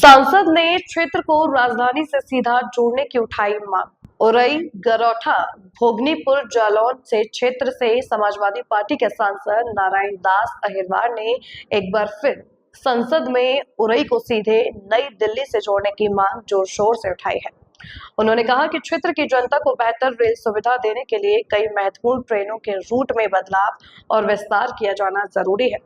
सांसद ने क्षेत्र को राजधानी से सीधा जोड़ने की उठाई मांग। उरई, गरौठा, भोगनीपुर, जालौन से क्षेत्र से समाजवादी पार्टी के सांसद नारायण दास अहिरवार ने एक बार फिर संसद में उरई को सीधे नई दिल्ली से जोड़ने की मांग जोर शोर से उठाई है। उन्होंने कहा कि क्षेत्र की जनता को बेहतर रेल सुविधा देने के लिए कई महत्वपूर्ण ट्रेनों के रूट में बदलाव और विस्तार किया जाना जरूरी है।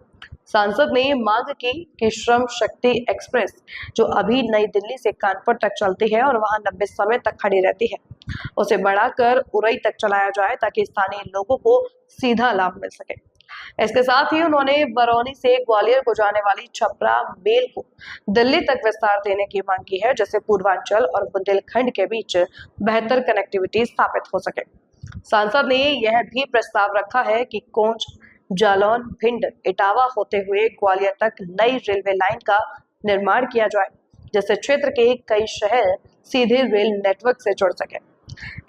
सांसद ने मांग की कि श्रम शक्ति एक्सप्रेस, जो अभी नई दिल्ली से कानपुर तक चलती है और वहां लंबे समय तक खड़ी रहती है, उसे बढ़ाकर उरई तक चलाया जाए ताकि स्थानीय लोगों को सीधा लाभ मिल सके। इसके साथ ही उन्होंने बरौनी से ग्वालियर को जाने वाली छपरा मेल को दिल्ली तक विस्तार देने की मांग की है, जिससे पूर्वांचल और बुंदेलखंड के बीच बेहतर कनेक्टिविटी स्थापित हो सके। सांसद ने यह भी प्रस्ताव रखा है कि कोंच, जालौन, भिंड, इटावा होते हुए ग्वालियर तक नई रेलवे लाइन का निर्माण किया जाए, जिससे क्षेत्र के कई शहर सीधे रेल नेटवर्क से जुड़ सके।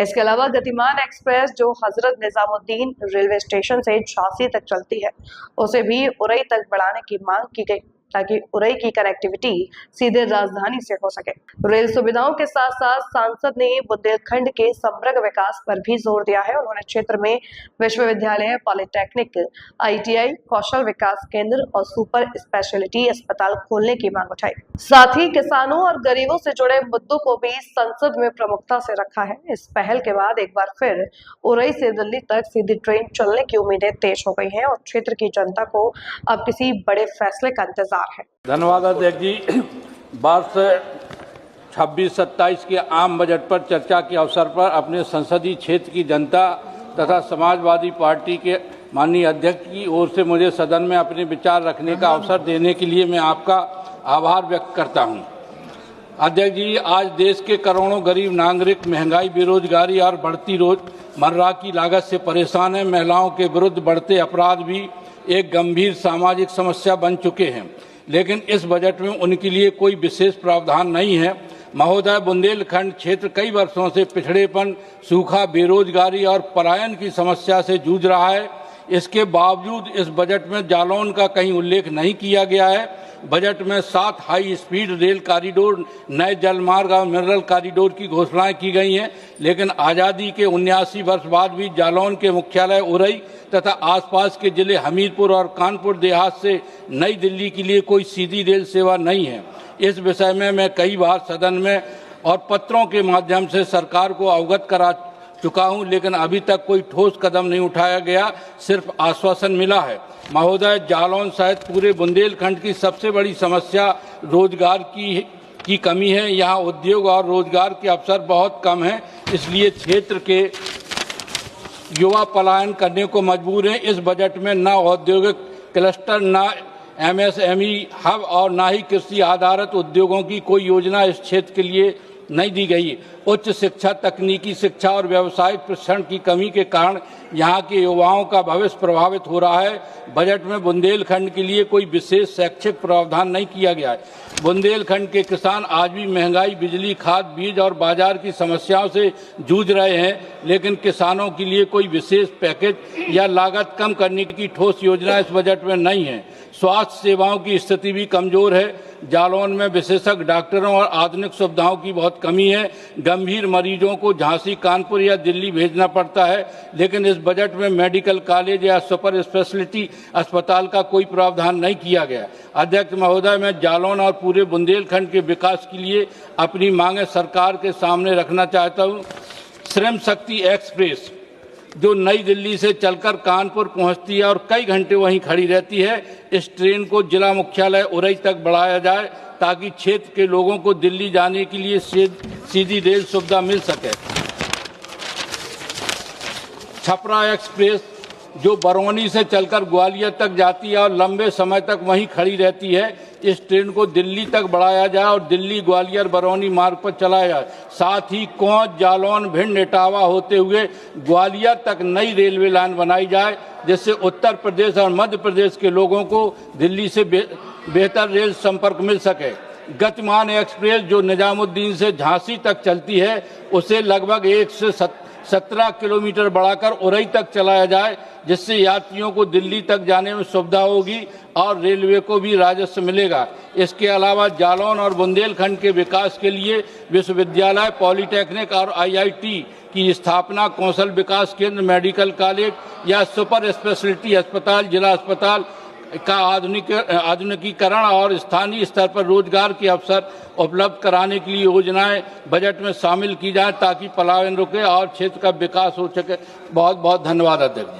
इसके अलावा गतिमान एक्सप्रेस, जो हजरत निजामुद्दीन रेलवे स्टेशन से झांसी तक चलती है, उसे भी उरई तक बढ़ाने की मांग की गई ताकि उरई की कनेक्टिविटी सीधे राजधानी से हो सके। रेल सुविधाओं के साथ साथ सांसद ने बुंदेलखंड के समग्र विकास पर भी जोर दिया है। उन्होंने क्षेत्र में विश्वविद्यालय, पॉलिटेक्निक, ITI, कौशल विकास केंद्र और सुपर स्पेशलिटी अस्पताल खोलने की मांग उठाई। साथ ही किसानों और गरीबों से जुड़े मुद्दों को भी संसद में प्रमुखता से रखा है। इस पहल के बाद एक बार फिर उरई से दिल्ली तक सीधी ट्रेन चलने की उम्मीदें तेज हो गई हैं और क्षेत्र की जनता को अब किसी बड़े फैसले का इंतजार है। धन्यवाद अध्यक्ष जी। वर्ष 26-27 के आम बजट पर चर्चा के अवसर पर अपने संसदीय क्षेत्र की जनता तथा समाजवादी पार्टी के माननीय अध्यक्ष की ओर से मुझे सदन में अपने विचार रखने का अवसर देने के लिए मैं आपका आभार व्यक्त करता हूं। अध्यक्ष जी, आज देश के करोड़ों गरीब नागरिक महंगाई, बेरोजगारी और बढ़ती रोजमर्रा की लागत से परेशान हैं। महिलाओं के विरुद्ध बढ़ते अपराध भी एक गंभीर सामाजिक समस्या बन चुके हैं, लेकिन इस बजट में उनके लिए कोई विशेष प्रावधान नहीं है। महोदय, बुंदेलखंड क्षेत्र कई वर्षों से पिछड़ेपन, सूखा, बेरोजगारी और पलायन की समस्या से जूझ रहा है। इसके बावजूद इस बजट में जालौन का कहीं उल्लेख नहीं किया गया है। बजट में 7 हाई स्पीड रेल कॉरिडोर, नए जलमार्ग और मिनरल कॉरिडोर की घोषणाएं की गई हैं, लेकिन आज़ादी के 79 वर्ष बाद भी जालौन के मुख्यालय उरई तथा आसपास के जिले हमीरपुर और कानपुर देहात से नई दिल्ली के लिए कोई सीधी रेल सेवा नहीं है। इस विषय में मैं कई बार सदन में और पत्रों के माध्यम से सरकार को अवगत करा चुका हूं, लेकिन अभी तक कोई ठोस कदम नहीं उठाया गया, सिर्फ आश्वासन मिला है। महोदय, जालौन सहित पूरे बुंदेलखंड की सबसे बड़ी समस्या रोजगार की कमी है। यहाँ उद्योग और रोजगार के अवसर बहुत कम हैं, इसलिए क्षेत्र के युवा पलायन करने को मजबूर हैं। इस बजट में न औद्योगिक क्लस्टर, न MSME हब और न ही कृषि आधारित उद्योगों की कोई योजना इस क्षेत्र के लिए नहीं दी गई। उच्च शिक्षा, तकनीकी शिक्षा और व्यावसायिक प्रशिक्षण की कमी के कारण यहाँ के युवाओं का भविष्य प्रभावित हो रहा है। बजट में बुंदेलखंड के लिए कोई विशेष शैक्षिक प्रावधान नहीं किया गया है। बुंदेलखंड के किसान आज भी महंगाई, बिजली, खाद, बीज और बाजार की समस्याओं से जूझ रहे हैं, लेकिन किसानों के लिए कोई विशेष पैकेज या लागत कम करने की ठोस योजना इस बजट में नहीं है। स्वास्थ्य सेवाओं की स्थिति भी कमजोर है। जालौन में विशेषज्ञ डॉक्टरों और आधुनिक सुविधाओं की बहुत कमी है। गंभीर मरीजों को झांसी, कानपुर या दिल्ली भेजना पड़ता है, लेकिन इस बजट में मेडिकल कॉलेज या सुपर स्पेशलिटी अस्पताल का कोई प्रावधान नहीं किया गया। अध्यक्ष महोदय, मैं जालौन और पूरे बुंदेलखंड के विकास के लिए अपनी मांगें सरकार के सामने रखना चाहता हूँ। श्रम शक्ति एक्सप्रेस, जो नई दिल्ली से चलकर कानपुर पहुंचती है और कई घंटे वहीं खड़ी रहती है, इस ट्रेन को जिला मुख्यालय उरई तक बढ़ाया जाए ताकि क्षेत्र के लोगों को दिल्ली जाने के लिए सीधी रेल सुविधा मिल सके। छपरा एक्सप्रेस, जो बरौनी से चलकर ग्वालियर तक जाती है और लंबे समय तक वहीं खड़ी रहती है, इस ट्रेन को दिल्ली तक बढ़ाया जाए और दिल्ली, ग्वालियर, बरौनी मार्ग पर चलाया जाए। साथ ही कोंच, जालौन, भिंड, इटावा होते हुए ग्वालियर तक नई रेलवे लाइन बनाई जाए, जिससे उत्तर प्रदेश और मध्य प्रदेश के लोगों को दिल्ली से बेहतर रेल संपर्क मिल सके। गतिमान एक्सप्रेस, जो निजामुद्दीन से झांसी तक चलती है, उसे लगभग 1 से 17 किलोमीटर बढ़ाकर उरई तक चलाया जाए, जिससे यात्रियों को दिल्ली तक जाने में सुविधा होगी और रेलवे को भी राजस्व मिलेगा। इसके अलावा जालौन और बुंदेलखंड के विकास के लिए विश्वविद्यालय, पॉलिटेक्निक और IIT की स्थापना, कौशल विकास केंद्र, मेडिकल कॉलेज या सुपर स्पेशलिटी अस्पताल, जिला अस्पताल का आधुनिकीकरण और स्थानीय स्तर पर रोजगार के अवसर उपलब्ध कराने के लिए योजनाएं बजट में शामिल की जाए ताकि पलायन रुके और क्षेत्र का विकास हो सके। बहुत बहुत धन्यवाद अध्यक्ष जी।